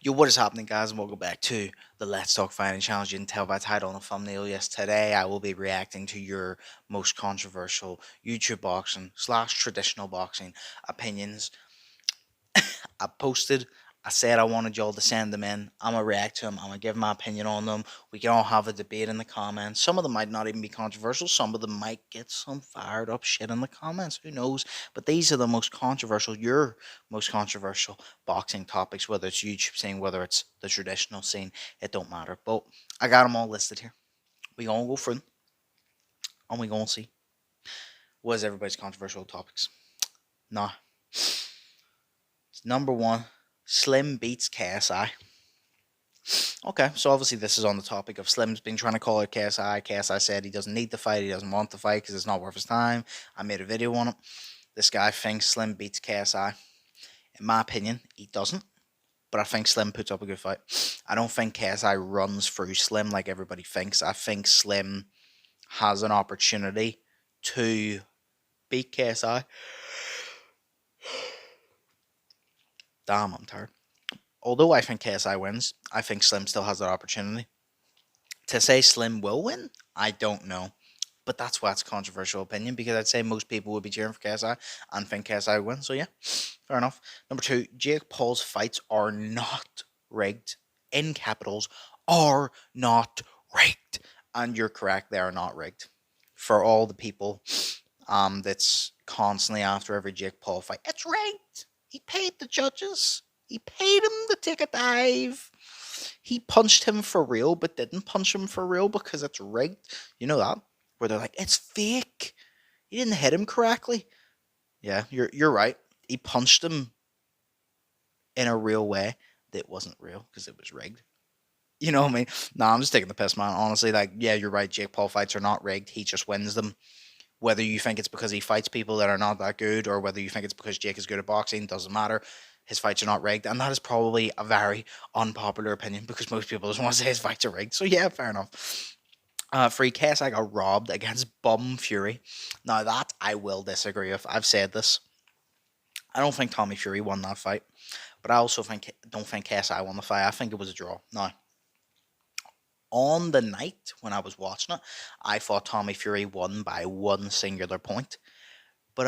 Yo, what is happening, guys, and welcome back to the Let's Talk Fighting Challenge. You can tell by title and the thumbnail. Yes, today I will be reacting to your most controversial YouTube boxing slash traditional boxing opinions. I posted, I said I wanted y'all to send them in. I'm going to react to them. I'm going to give my opinion on them. We can all have a debate in the comments. Some of them might not even be controversial. Some of them might get some fired up shit in the comments. Who knows? But these are the most controversial, your most controversial boxing topics, whether it's YouTube scene, whether it's the traditional scene. It don't matter. But I got them all listed here. We going to go through them and we going to see what is everybody's controversial topics. Now, number one, Slim beats KSI. Okay, so obviously this is on the topic of Slim's been trying to call it KSI. KSI said he doesn't need the fight, he doesn't want the fight because it's not worth his time. I made a video on it. This guy thinks Slim beats KSI. In my opinion, he doesn't. But I think Slim puts up a good fight. I don't think KSI runs through Slim like everybody thinks. I think Slim has an opportunity to beat KSI. Damn, I'm tired. Although I think KSI wins, I think Slim still has that opportunity. To say Slim will win, I don't know. But that's why it's a controversial opinion, because I'd say most people would be cheering for KSI and think KSI will win. So yeah, fair enough. Number two, Jake Paul's fights are not rigged. In capitals, are not rigged. And you're correct, they are not rigged. For all the people that's constantly after every Jake Paul fight, it's rigged. He paid the judges. He paid him to take a dive. He punched him for real, but didn't punch him for real because it's rigged. You know that? Where they're like, it's fake. He didn't hit him correctly. Yeah, you're right. He punched him in a real way that wasn't real because it was rigged. You know what I mean? Nah, I'm just taking the piss, man. Honestly, like, yeah, you're right. Jake Paul fights are not rigged. He just wins them. Whether you think it's because he fights people that are not that good, or whether you think it's because Jake is good at boxing, doesn't matter. His fights are not rigged, and that is probably a very unpopular opinion because most people just want to say his fights are rigged. So yeah, fair enough. Free KSI got robbed against Bum Fury. Now that I will disagree with. I've said this. I don't think Tommy Fury won that fight, but I also don't think KSI won the fight. I think it was a draw. Now, on the night when I was watching it, I thought Tommy Fury won by one singular point. But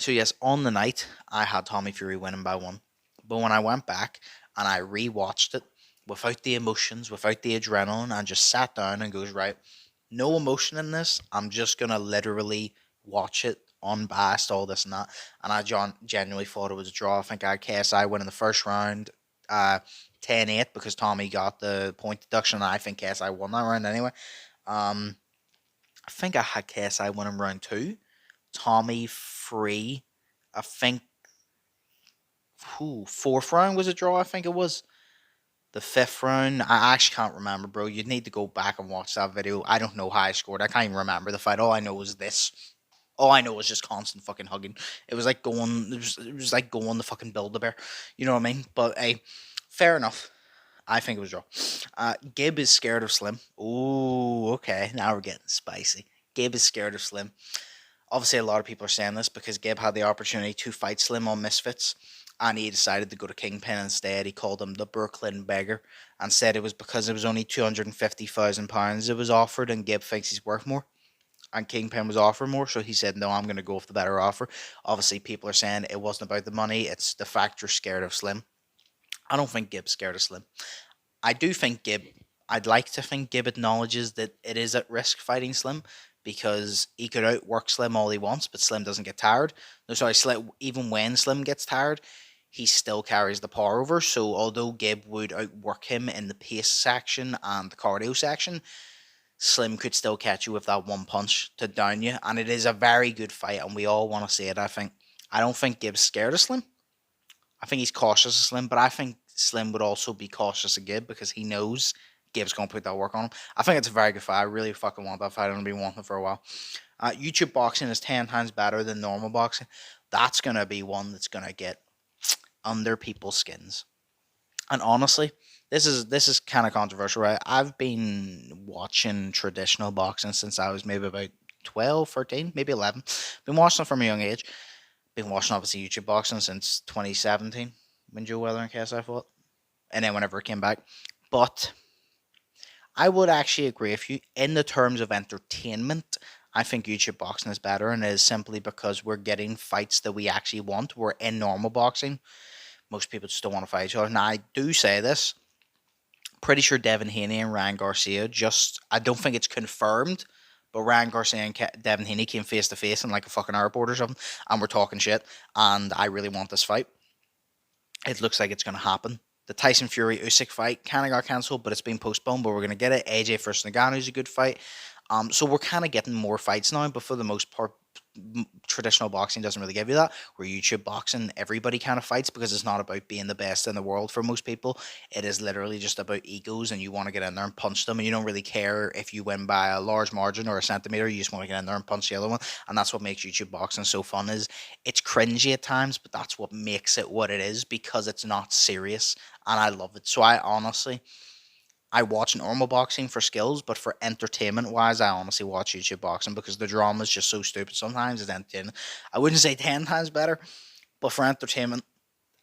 yes, on the night, I had Tommy Fury winning by one. But when I went back and I rewatched it without the emotions, without the adrenaline, and just sat down and goes, right, no emotion in this. I'm just going to literally watch it unbiased, all this and that. And I genuinely thought it was a draw. I think I had KSI winning the first round. 10-8 because Tommy got the point deduction, and I think KSI won that round anyway. I think I had KSI winning round 2. Tommy 3. I think fourth round was a draw, I think it was. The fifth round, I actually can't remember, bro. You'd need to go back and watch that video. I don't know how I scored. I can't even remember the fight. All I know was this. All I know was just constant fucking hugging. It was like going. It was like going to fucking Build-A-Bear. You know what I mean? But hey, fair enough. I think it was a draw. Gib is scared of Slim. Oh, okay. Now we're getting spicy. Gib is scared of Slim. Obviously, a lot of people are saying this because Gib had the opportunity to fight Slim on Misfits, and he decided to go to Kingpin instead. He called him the Brooklyn Beggar and said it was because it was only £250,000 it was offered, and Gib thinks he's worth more. And Kingpin was offering more, so he said, no, I'm going to go with the better offer. Obviously, people are saying it wasn't about the money, it's the fact you're scared of Slim. I don't think Gib's scared of Slim. I do think I'd like to think Gib acknowledges that it is at risk fighting Slim, because he could outwork Slim all he wants, but Slim doesn't get tired. No, sorry, even when Slim gets tired, he still carries the power over. So although Gib would outwork him in the pace section and the cardio section, Slim could still catch you with that one punch to down you. And it is a very good fight, and we all want to see it, I think. I don't think Gib's scared of Slim. I think he's cautious of Slim, but I think Slim would also be cautious of Gib because he knows Gib's going to put that work on him. I think it's a very good fight. I really fucking want that fight. I've been wanting it for a while. YouTube boxing is 10 times better than normal boxing. That's going to be one that's going to get under people's skins. And honestly, this is kind of controversial, right? I've been watching traditional boxing since I was maybe about 12, 13, maybe 11. Been watching it from a young age. Been watching, obviously, YouTube boxing since 2017. when Joe Weather and KSI fought, and then whenever it came back. But I would actually agree with you in the terms of entertainment. I think YouTube boxing is better, and it is simply because we're getting fights that we actually want. We're in normal boxing. Most people just don't want to fight each other. Now, I do say this. Pretty sure Devin Haney and Ryan Garcia just. I don't think it's confirmed, but Ryan Garcia and Devin Haney came face to face in like a fucking airport or something, and we're talking shit. And I really want this fight. It looks like it's going to happen. The Tyson Fury Usyk fight kind of got cancelled, but it's been postponed. But we're going to get it. AJ versus Ngannou is a good fight. So we're kind of getting more fights now, but for the most part, traditional boxing doesn't really give you that. Where YouTube boxing, everybody kind of fights because it's not about being the best in the world for most people. It is literally just about egos, and you want to get in there and punch them, and you don't really care if you win by a large margin or a centimeter. You just want to get in there and punch the other one, and that's what makes YouTube boxing so fun. Is it's cringy at times, but that's what makes it what it is because it's not serious, and I love it. So I watch normal boxing for skills, but for entertainment wise, I honestly watch YouTube boxing because the drama is just so stupid sometimes. It's entertaining. I wouldn't say 10 times better, but for entertainment,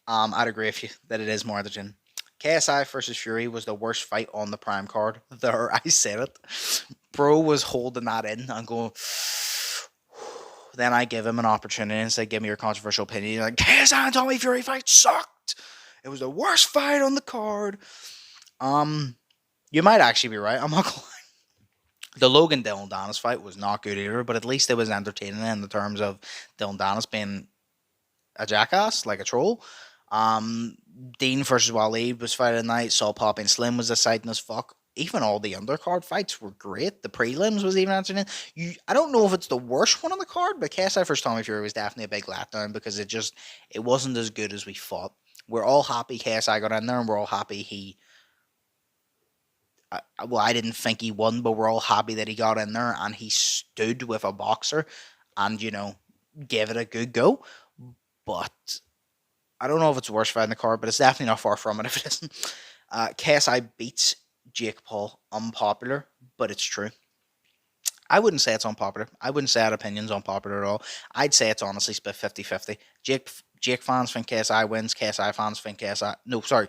I'd agree with you that it is more entertaining. KSI versus Fury was the worst fight on the prime card. There, I said it. Bro was holding that in and going. Then I give him an opportunity and say, "Give me your controversial opinion." He's like, KSI and Tommy Fury fight sucked. It was the worst fight on the card. You might actually be right. I'm not gonna lie. The Logan Dylan Dennis fight was not good either, but at least it was entertaining in the terms of Dylan Dennis being a jackass, like a troll. Um, Dean versus Waleed was fight of the night. Saul Poppy and Slim was exciting as fuck. Even all the undercard fights were great. The prelims was even entertaining. I don't know if it's the worst one on the card, but KSI versus Tommy Fury was definitely a big letdown because it wasn't as good as we thought. We're all happy KSI got in there, and we're all happy he I didn't think he won, but we're all happy that he got in there and he stood with a boxer and, gave it a good go. But I don't know if it's the worst fight in the card, but it's definitely not far from it if it isn't. KSI beats Jake Paul. Unpopular, but it's true. I wouldn't say it's unpopular. I wouldn't say that opinion's unpopular at all. I'd say it's honestly split 50-50. Jake fans think KSI wins. KSI fans think KSI. No, sorry.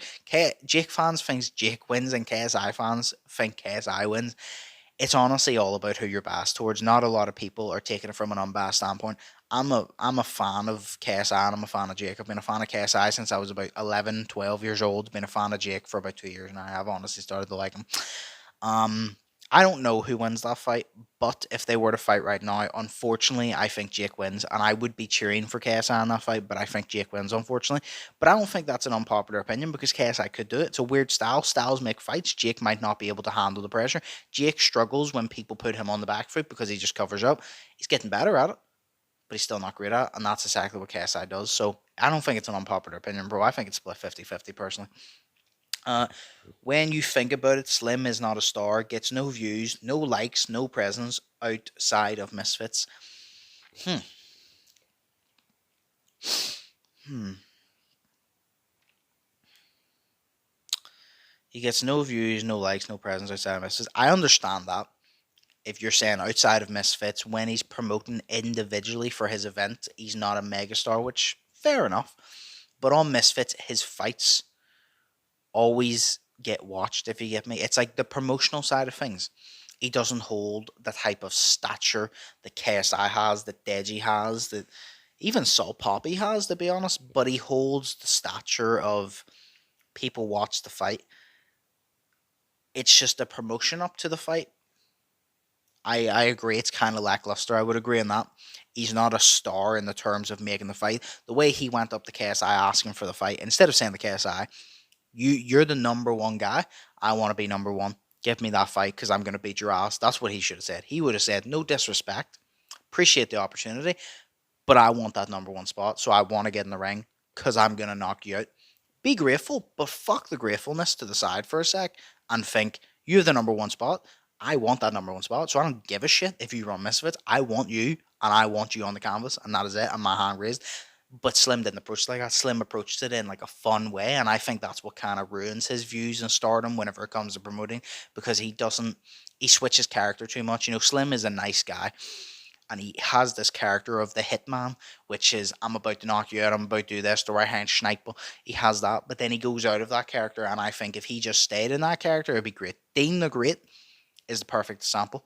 Jake fans think Jake wins, and KSI fans think KSI wins. It's honestly all about who you're biased towards. Not a lot of people are taking it from an unbiased standpoint. I'm a fan of KSI and I'm a fan of Jake. I've been a fan of KSI since I was about 11, 12 years old. Been a fan of Jake for about 2 years now. I've honestly started to like him. I don't know who wins that fight, but if they were to fight right now, unfortunately, I think Jake wins, and I would be cheering for KSI in that fight, but I think Jake wins, unfortunately. But I don't think that's an unpopular opinion because KSI could do it. It's a weird style. Styles make fights. Jake might not be able to handle the pressure. Jake struggles when people put him on the back foot because he just covers up. He's getting better at it, but he's still not great at it, and that's exactly what KSI does. So I don't think it's an unpopular opinion, bro. I think it's split 50-50 personally. Uh, when you think about it, Slim is not a star, gets no views, no likes, no presence outside of Misfits. Hmm. Hmm. He gets no views, no likes, no presence outside of Misfits. I understand that. If you're saying outside of Misfits, when he's promoting individually for his event, he's not a megastar, which fair enough. But on Misfits, his fights always get watched, if you get me. It's like the promotional side of things. He doesn't hold the type of stature that KSI has, that Deji has, that even Saul Poppy has, to be honest. But he holds the stature of people watch the fight. It's just a promotion up to the fight. I agree, it's kind of lackluster. I would agree on that. He's not a star in the terms of making the fight. The way he went up to KSI asking for the fight, instead of saying to KSI, you're the number one guy. I want to be number one. Give me that fight because I'm going to beat your ass. That's what he should have said. He would have said, no disrespect. Appreciate the opportunity, but I want that number one spot. So I want to get in the ring because I'm going to knock you out. Be grateful, but fuck the gratefulness to the side for a sec and think, you're the number one spot. I want that number one spot. So I don't give a shit if you run Misfits. I want you and I want you on the canvas. And that is it. And my hand raised. But Slim didn't approach it like that. Slim approached it in like a fun way, and I think that's what kind of ruins his views and stardom whenever it comes to promoting because he switches character too much. Slim is a nice guy. and he has this character of the hitman, which is I'm about to knock you out, I'm about to do this, the right hand sniper. He has that, but then he goes out of that character, and I think if he just stayed in that character, it'd be great. Dean the Great is the perfect example.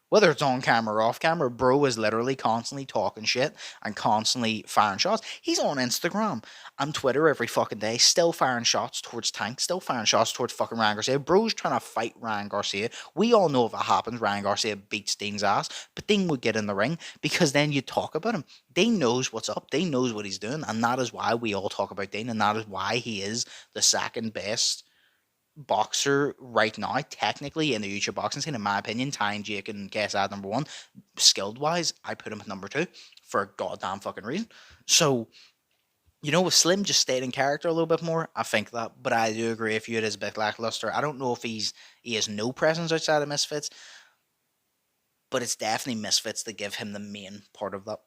Whether it's on camera or off camera, bro is literally constantly talking shit and constantly firing shots. He's on Instagram and Twitter every fucking day, still firing shots towards Tank, still firing shots towards fucking Ryan Garcia. Bro's trying to fight Ryan Garcia. We all know if it happens, Ryan Garcia beats Dean's ass, but Dean would get in the ring because then you talk about him. Dean knows what's up, Dean knows what he's doing, and that is why we all talk about Dean, and that is why he is the second best boxer right now, technically in the YouTube boxing scene, in my opinion. Tying Jake and KSI number one. Skilled wise, I put him at number two for a goddamn fucking reason. So, with Slim just stayed in character a little bit more, I think that. But I do agree if you it is a bit lackluster. I don't know if he has no presence outside of Misfits, but it's definitely Misfits that give him the main part of that.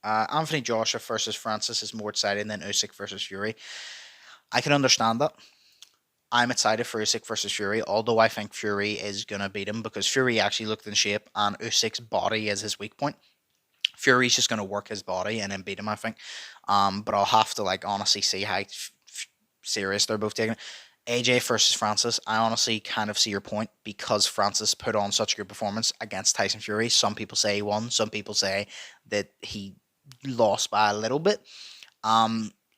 Anthony Joshua versus Francis is more exciting than Usyk versus Fury. I can understand that. I'm excited for Usyk versus Fury, although I think Fury is going to beat him because Fury actually looked in shape and Usyk's body is his weak point. Fury's just going to work his body and then beat him, I think. But I'll have to honestly see how serious they're both taking it. AJ versus Francis, I honestly kind of see your point because Francis put on such a good performance against Tyson Fury. Some people say he won. Some people say that he lost by a little bit.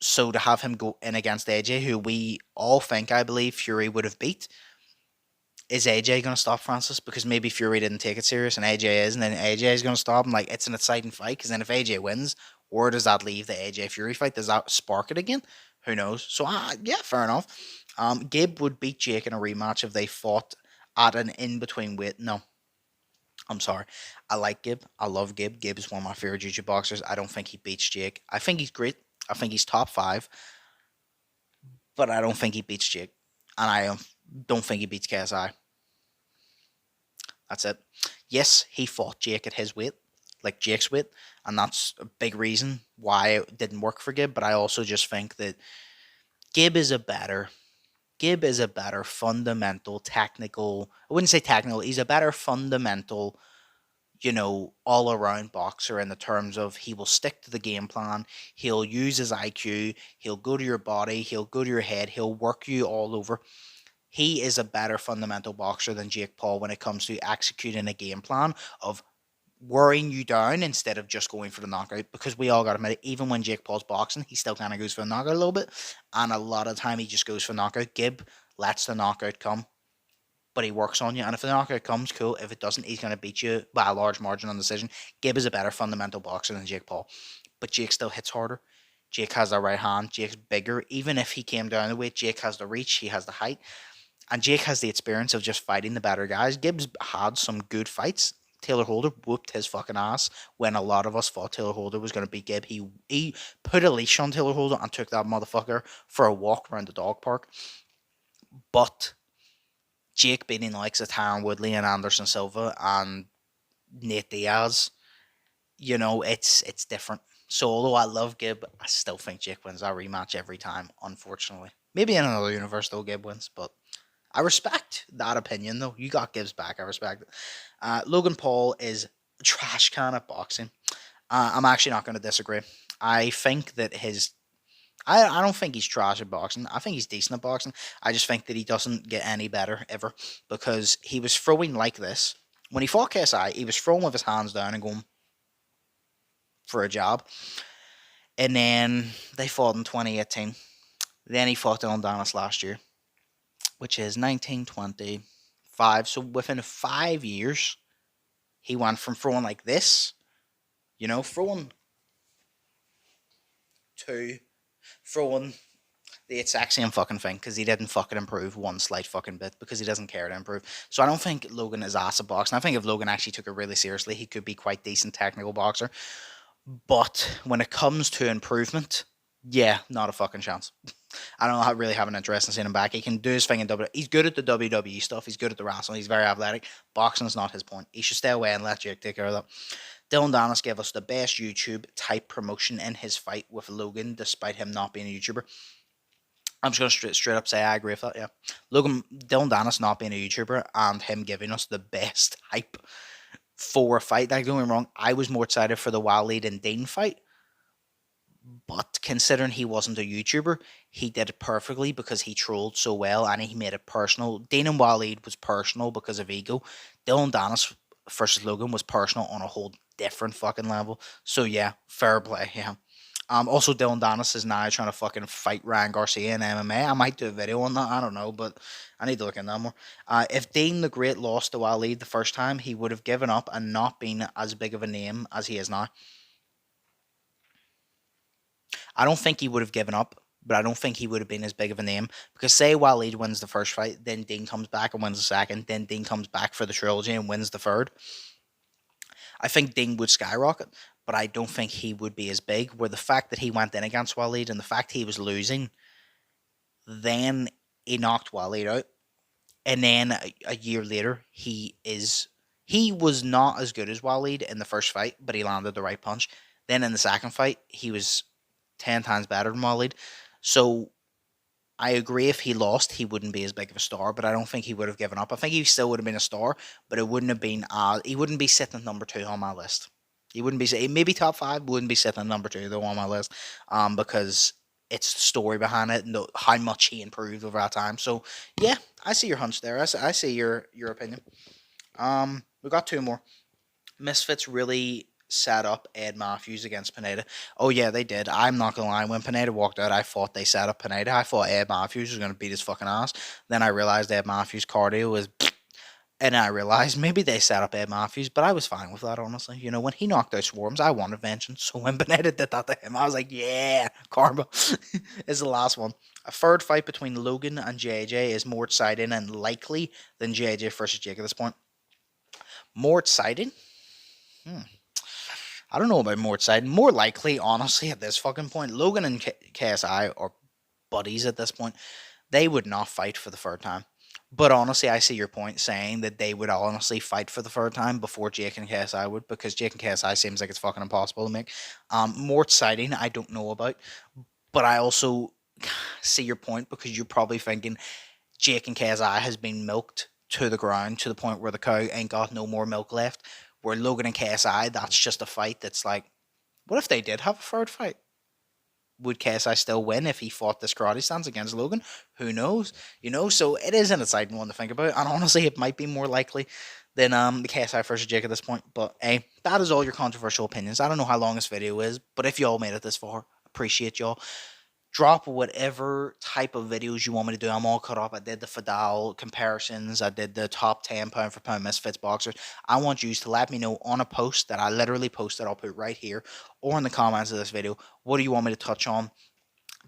So to have him go in against AJ, who we all think, I believe, Fury would have beat, is AJ going to stop Francis? Because maybe Fury didn't take it serious and AJ is, and then AJ is going to stop him. It's an exciting fight because then if AJ wins, where does that leave the AJ Fury fight? Does that spark it again? Who knows? So, yeah, fair enough. Gib would beat Jake in a rematch if they fought at an in-between weight. No. I'm sorry. I like Gib. I love Gib. Gib is one of my favorite YouTube boxers. I don't think he beats Jake. I think he's great. I think he's top 5, but I don't think he beats Jake, and I don't think he beats KSI. That's it. Yes, he fought Jake at his weight, like Jake's weight, and that's a big reason why it didn't work for Gib. But I also just think that Gib is a better fundamental, technical. I wouldn't say technical. He's a better fundamental, all around boxer in the terms of he will stick to the game plan. He'll use his IQ. He'll go to your body. He'll go to your head. He'll work you all over. He is a better fundamental boxer than Jake Paul when it comes to executing a game plan of wearing you down instead of just going for the knockout. Because we all got to admit it, even when Jake Paul's boxing, he still kind of goes for the knockout a little bit. And a lot of the time he just goes for the knockout. Gib lets the knockout come, but he works on you. And if the knockout comes, cool. If it doesn't, he's going to beat you by a large margin on decision. Gib is a better fundamental boxer than Jake Paul. But Jake still hits harder. Jake has the right hand. Jake's bigger. Even if he came down the weight, Jake has the reach. He has the height. And Jake has the experience of just fighting the better guys. Gibbs had some good fights. Taylor Holder whooped his fucking ass when a lot of us thought Taylor Holder was going to beat Gibb. He put a leash on Taylor Holder and took that motherfucker for a walk around the dog park. But Jake beating the likes of Tyron Woodley and Anderson Silva and Nate Diaz, it's different. So although I love Gibb, I still think Jake wins that rematch every time, unfortunately. Maybe in another universe, though, Gibb wins, but I respect that opinion, though. You got Gibbs back. I respect it. Logan Paul is trash can at boxing. I'm actually not going to disagree. I think that I don't think he's trash at boxing. I think he's decent at boxing. I just think that he doesn't get any better ever because he was throwing like this. When he fought KSI, he was throwing with his hands down and going for a jab. And then they fought in 2018. Then he fought Dylan Dennis last year, which is 1925. So within 5 years, he went from throwing like this, throwing to throwing the exact same fucking thing because he didn't fucking improve one slight fucking bit because he doesn't care to improve. So I don't think Logan is ass at boxing. I think if Logan actually took it really seriously, he could be quite decent technical boxer. But when it comes to improvement, yeah, not a fucking chance. I don't really have an interest in seeing him back. He can do his thing in WWE. He's good at the WWE stuff. He's good at the wrestling. He's very athletic. Boxing's not his point. He should stay away and let Jake take care of that. Dylan Dennis gave us the best YouTube type promotion in his fight with Logan, despite him not being a YouTuber. I'm just going to straight up say I agree with that, yeah. Dylan Dennis not being a YouTuber and him giving us the best hype for a fight. Like, don't get me wrong, I was more excited for the Waleed and Dean fight. But considering he wasn't a YouTuber, he did it perfectly because he trolled so well and he made it personal. Dean and Waleed was personal because of ego. Dylan Dennis versus Logan was personal on a whole different fucking level. So yeah, fair play. Yeah. Also, Dylan Dennis is now trying to fucking fight Ryan Garcia in MMA. I might do a video on that. I don't know, but I need to look into that more. If Dean the Great lost to Waleed the first time, he would have given up and not been as big of a name as he is now. I don't think he would have given up, but I don't think he would have been as big of a name. Because say Waleed wins the first fight, then Dean comes back and wins the second, then Dean comes back for the trilogy and wins the third. I think Dean would skyrocket, but I don't think he would be as big. Where the fact that he went in against Waleed and the fact he was losing, then he knocked Waleed out, and then a year later he was not as good as Waleed in the first fight, but he landed the right punch. Then in the second fight, he was 10 times better than Waleed. So I agree if he lost, he wouldn't be as big of a star, but I don't think he would have given up. I think he still would have been a star, but it wouldn't have been. He wouldn't be sitting at number 2 on my list. He wouldn't be maybe top 5, wouldn't be sitting at number 2 though on my list, because it's the story behind it and how much he improved over that time. So yeah, I see your hunch there. I see your opinion. We got 2 more. Misfits really set up Ed Matthews against Pineda. Oh yeah, they did. I'm not gonna lie. When Pineda walked out, I thought they set up Pineda. I thought Ed Matthews was gonna beat his fucking ass. Then I realized Ed Matthews' cardio was, and I realized maybe they set up Ed Matthews, but I was fine with that honestly. You know, when he knocked out Swarms, I wanted vengeance. So when Pineda did that to him, I was like, yeah, karma is the last one. A third fight between Logan and JJ is more exciting and likely than JJ versus Jake at this point. More exciting? Hmm. I don't know about more exciting. More likely, honestly, at this fucking point, Logan and KSI are buddies at this point. They would not fight for the third time. But honestly, I see your point saying that they would honestly fight for the third time before Jake and KSI would, because Jake and KSI seems like it's fucking impossible to make. More exciting, I don't know about. But I also see your point because you're probably thinking Jake and KSI has been milked to the ground to the point where the cow ain't got no more milk left. Where Logan and KSI, that's just a fight that's like, what if they did have a third fight? Would KSI still win if he fought this karate stance against Logan? Who knows? You know, so it is an exciting one to think about. And honestly, it might be more likely than the KSI versus Jake at this point. But hey, that is all your controversial opinions. I don't know how long this video is, but if y'all made it this far, appreciate y'all. Drop whatever type of videos you want me to do. I'm all caught up. I did the Fidal comparisons. I did the top 10 pound for pound Misfits boxers. I want you to let me know on a post that I literally posted. I'll put right here or in the comments of this video. What do you want me to touch on?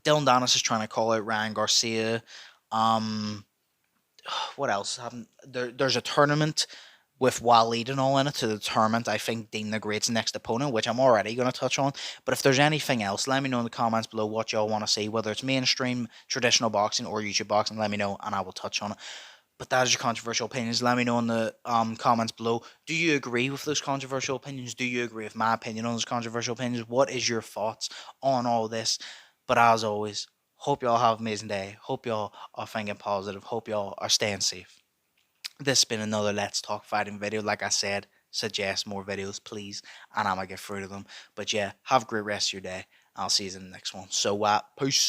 Dylan Dennis is trying to call out Ryan Garcia. What else? There's a tournament with Waleed and all in it to determine, I think, Dean the Great's next opponent, which I'm already going to touch on. But if there's anything else, let me know in the comments below what y'all want to see, whether it's mainstream, traditional boxing, or YouTube boxing. Let me know, and I will touch on it. But that is your controversial opinions. Let me know in the comments below. Do you agree with those controversial opinions? Do you agree with my opinion on those controversial opinions? What is your thoughts on all this? But as always, hope y'all have an amazing day. Hope y'all are thinking positive. Hope y'all are staying safe. This has been another Let's Talk Fighting video. Like I said, suggest more videos, please, and I'm going to get through to them. But yeah, have a great rest of your day. I'll see you in the next one. So, peace.